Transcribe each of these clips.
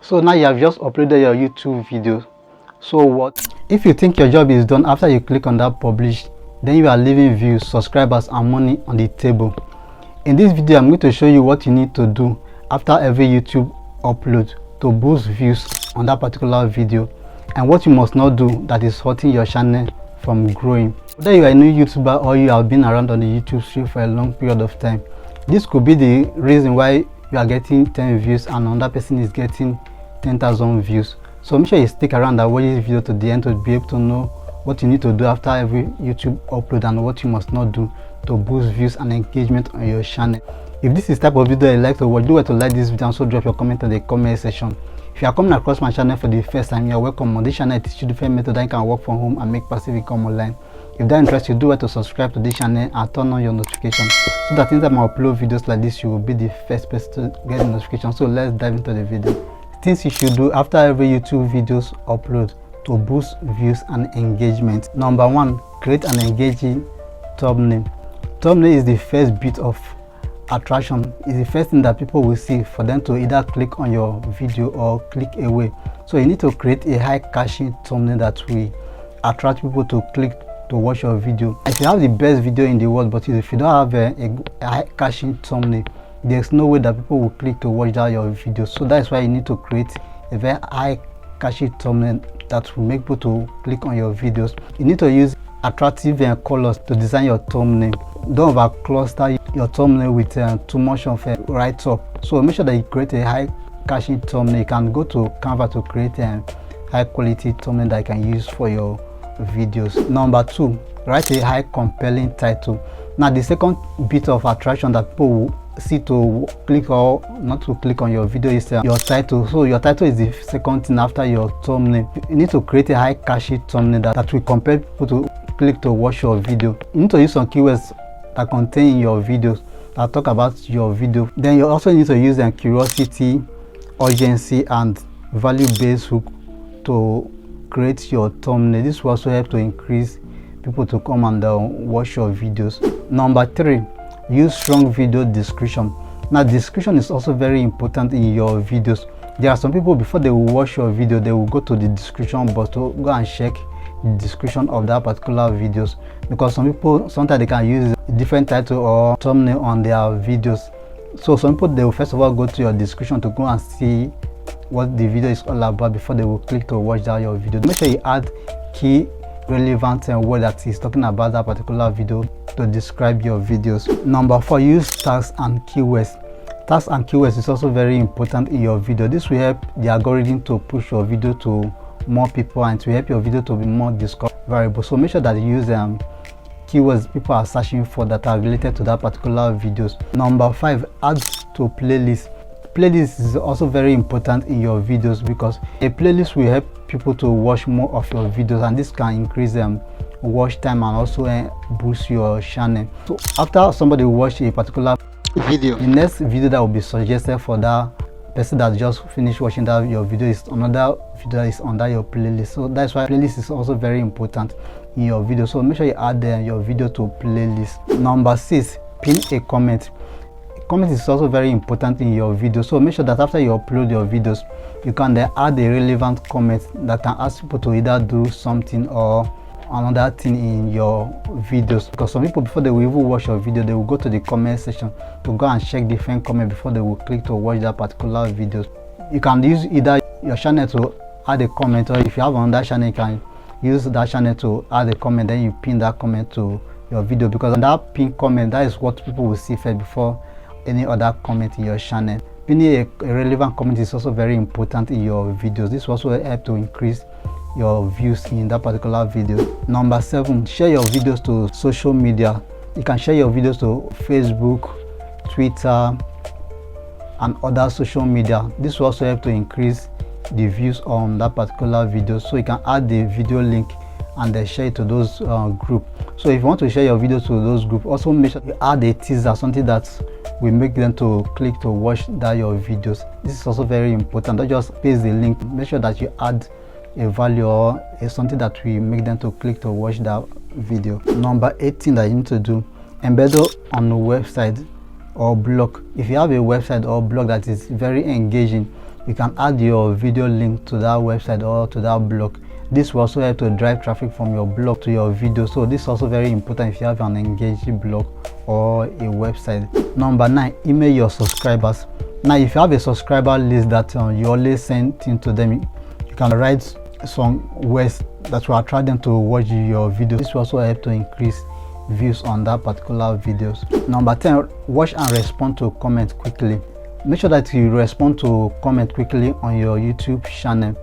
So now you have just uploaded your YouTube video. So what if you think your job is done after you click on that publish, then you are leaving views, subscribers and money on the table? In this video I'm going to show you what you need to do after every YouTube upload to boost views on that particular video, and what you must not do that is hurting your channel from growing. Whether you are a new YouTuber or you have been around on the YouTube stream for a long period of time, this could be the reason why you are getting 10 views and another person is getting 10,000 views. So make sure you stick around and watch this video to the end to be able to know what you need to do after every YouTube upload and what you must not do to boost views and engagement on your channel. If this is the type of video you like to watch, do well to like this video and also drop your comment in the comment section. If you are coming across my channel for the first time, you are welcome. On this channel I teach you different methods that you can work from home and make passive income online. If that interests you, do well to subscribe to this channel and turn on your notifications so that anytime I upload videos like this, you will be the first person to get the notification. So let's dive into the video. Things you should do after every YouTube videos upload to boost views and engagement. Number 1, create an engaging thumbnail. Thumbnail is the first bit of attraction. It's the first thing that people will see for them to either click on your video or click away. So you need to create a high caching thumbnail that will attract people to click to watch your video. If you have the best video in the world, but if you don't have a high caching thumbnail, there's no way that people will click to watch that your video. So that's why you need to create a very high caching thumbnail that will make people to click on your videos. You need to use attractive colors to design your thumbnail. Don't over cluster your thumbnail with too much of a write-up. So make sure that you create a high caching thumbnail. You can go to Canva to create a high quality thumbnail that you can use for your videos. Number 2, write a high compelling title. Now the second bit of attraction that people will see to click or not to click on your video is your title. So your title is the second thing after your thumbnail. You need to create a high caching thumbnail that will compel people to click to watch your video. You need to use some keywords that contain in your videos that talk about your video. Then you also need to use curiosity, urgency and value-based hook to create your thumbnail. This will also help to increase people to come and watch your videos. Number 3, use strong video description. Now description is also very important in your videos. There are some people, before they will watch your video, they will go to the description box to go and check the description of that particular videos, because some people sometimes they can use a different title or thumbnail on their videos. So some people, they will first of all go to your description to go and see what the video is all about before they will click to watch that your video. Make sure you add key relevant word that is talking about that particular video to describe your videos. Number 4, use tags and keywords. Tags and keywords is also very important in your video. This will help the algorithm to push your video to more people and to help your video to be more discoverable. So make sure that you use keywords people are searching for that are related to that particular videos. Number 5, add to playlist. Playlist is also very important in your videos because a playlist will help people to watch more of your videos, and this can increase watch time and also boost your channel. So after somebody watch a particular video, the next video that will be suggested for that person that just finished watching that your video is another video that is under your playlist. So that's why playlist is also very important in your video. So make sure you add your video to playlist. Number 6, pin a comment. Comment is also very important in your video. So make sure that after you upload your videos, you can then add a relevant comment that can ask people to either do something or another thing in your videos, because some people, before they will even watch your video, they will go to the comment section to go and check different comments before they will click to watch that particular video. You can use either your channel to add a comment, or if you have another channel, you can use that channel to add a comment, then you pin that comment to your video, because that pin comment, that is what people will see first before any other comment in your channel. Pinning a relevant comment is also very important in your videos. This will also help to increase your views in that particular video. Number 7, share your videos to social media. You can share your videos to Facebook, Twitter and other social media. This will also help to increase the views on that particular video. So you can add the video link and then share it to those groups. So if you want to share your videos to those groups, also make sure you add a teaser, something that will make them to click to watch that your videos. This is also very important. Don't just paste the link. Make sure that you add a value or something that will make them to click to watch that video. Number 18 that you need to do, embed on a website or blog. If you have a website or blog that is very engaging, you can add your video link to that website or to that blog. This will also help to drive traffic from your blog to your video. So this is also very important if you have an engaging blog or a website. Number 9, email your subscribers. Now if you have a subscriber list that you always send things to them, you can write some words that will attract them to watch your video. This will also help to increase views on that particular videos. Number 10, watch and respond to comments quickly. Make sure that you respond to comment quickly on your YouTube channel,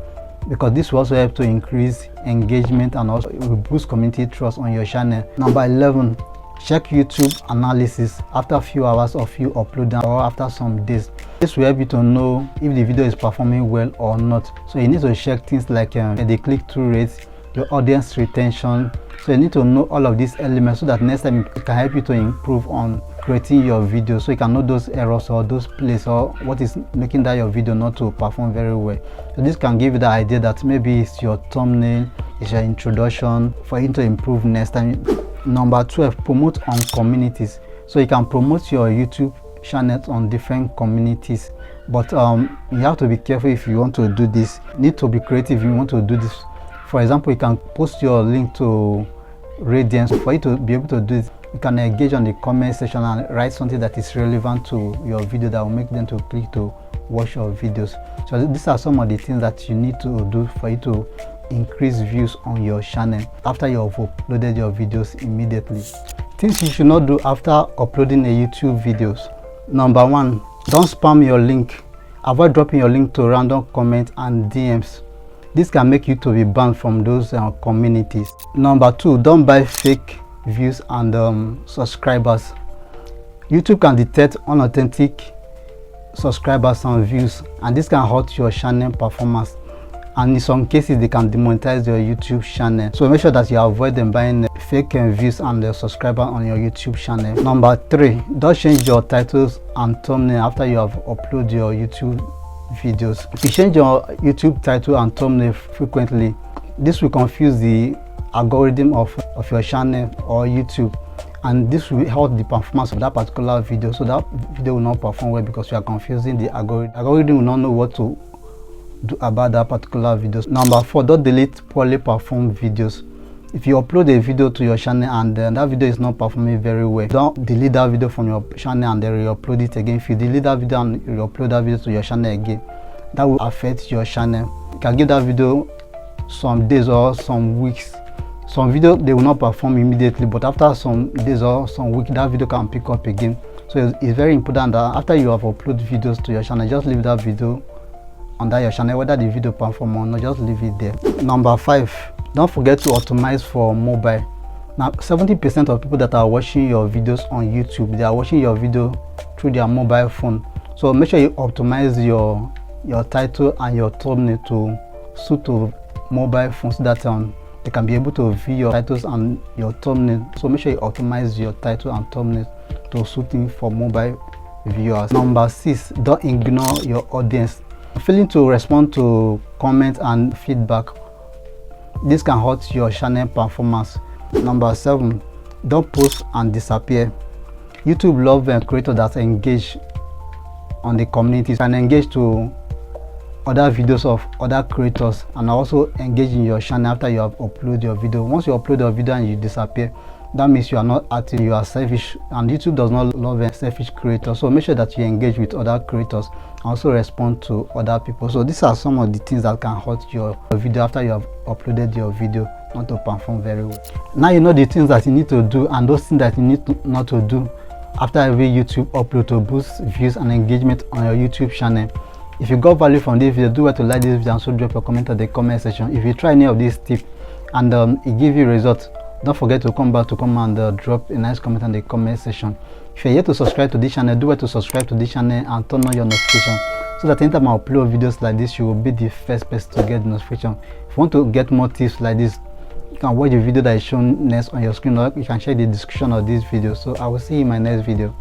because this will also help to increase engagement and also boost community trust on your channel. Number 11, check YouTube analysis after a few hours of you uploading or after some days. This will help you to know if the video is performing well or not. So you need to check things like the click-through rates, your audience retention. So you need to know all of these elements so that next time it can help you to improve on creating your video, so you can know those errors or those places or what is making that your video not to perform very well. So this can give you the idea that maybe it's your thumbnail, it's your introduction for you to improve next time. Number 12, promote on communities. So you can promote your YouTube channels on different communities, but you have to be careful if you want to do this. You need to be creative if you want to do this. For example, you can post your link to Radiance. For you to be able to do it, you can engage on the comment section and write something that is relevant to your video that will make them to click to watch your videos. So these are some of the things that you need to do for you to increase views on your channel after you have uploaded your videos immediately. Things you should not do after uploading a YouTube videos. Number 1, don't spam your link. Avoid dropping your link to random comments and DMs. This can make you to be banned from those communities. Number 2, don't buy fake views and subscribers. YouTube can detect unauthentic subscribers and views, and this can hurt your channel performance, and in some cases they can demonetize your YouTube channel. So make sure that you avoid them buying fake views and subscribers on your YouTube channel. Number 3, don't change your titles and thumbnail after you have uploaded your YouTube videos. If you change your YouTube title and thumbnail frequently, this will confuse the algorithm of your channel or YouTube, and this will hurt the performance of that particular video. So that video will not perform well because you are confusing the algorithm. Algorithm will not know what to do about that particular video. Number 4, don't delete poorly performed videos. If you upload a video to your channel and that video is not performing very well, don't delete that video from your channel and then re-upload it again. If you delete that video and re-upload that video to your channel again, that will affect your channel. You can give that video some days or some weeks. Some video they will not perform immediately, but after some days or some weeks that video can pick up again. So it's very important that after you have uploaded videos to your channel, just leave that video under your channel, whether the video perform or not, just leave it there. Number 5, don't forget to optimize for mobile. Now 70% of people that are watching your videos on YouTube, they are watching your video through their mobile phone. So make sure you optimize your title and your thumbnail to suit to mobile phones, so that they can be able to view your titles and your thumbnail. So make sure you optimize your title and thumbnail to suiting for mobile viewers. Number 6, don't ignore your audience. Failing to respond to comments and feedback, this can hurt your channel performance. Number 7, don't post and disappear. YouTube loves creators that engage on the community and engage to other videos of other creators, and also engage in your channel after you have uploaded your video. Once you upload your video and you disappear, that means you are not active, you are selfish, and YouTube does not love selfish creators. So make sure that you engage with other creators and also respond to other people. So these are some of the things that can hurt your video after you have uploaded your video not to perform very well. Now you know the things that you need to do and those things that you need not to do after every YouTube upload to boost views and engagement on your YouTube channel. If you got value from this video, do well to like this video and so drop your comment in the comment section. If you try any of these tips and it give you results, don't forget to come back to come and drop a nice comment in the comment section. If you're yet to subscribe to this channel, do well to subscribe to this channel and turn on your notification, so that anytime I upload videos like this, you will be the first person to get the notification. If you want to get more tips like this, you can watch the video that is shown next on your screen, or you can check the description of this video. So I will see you in my next video.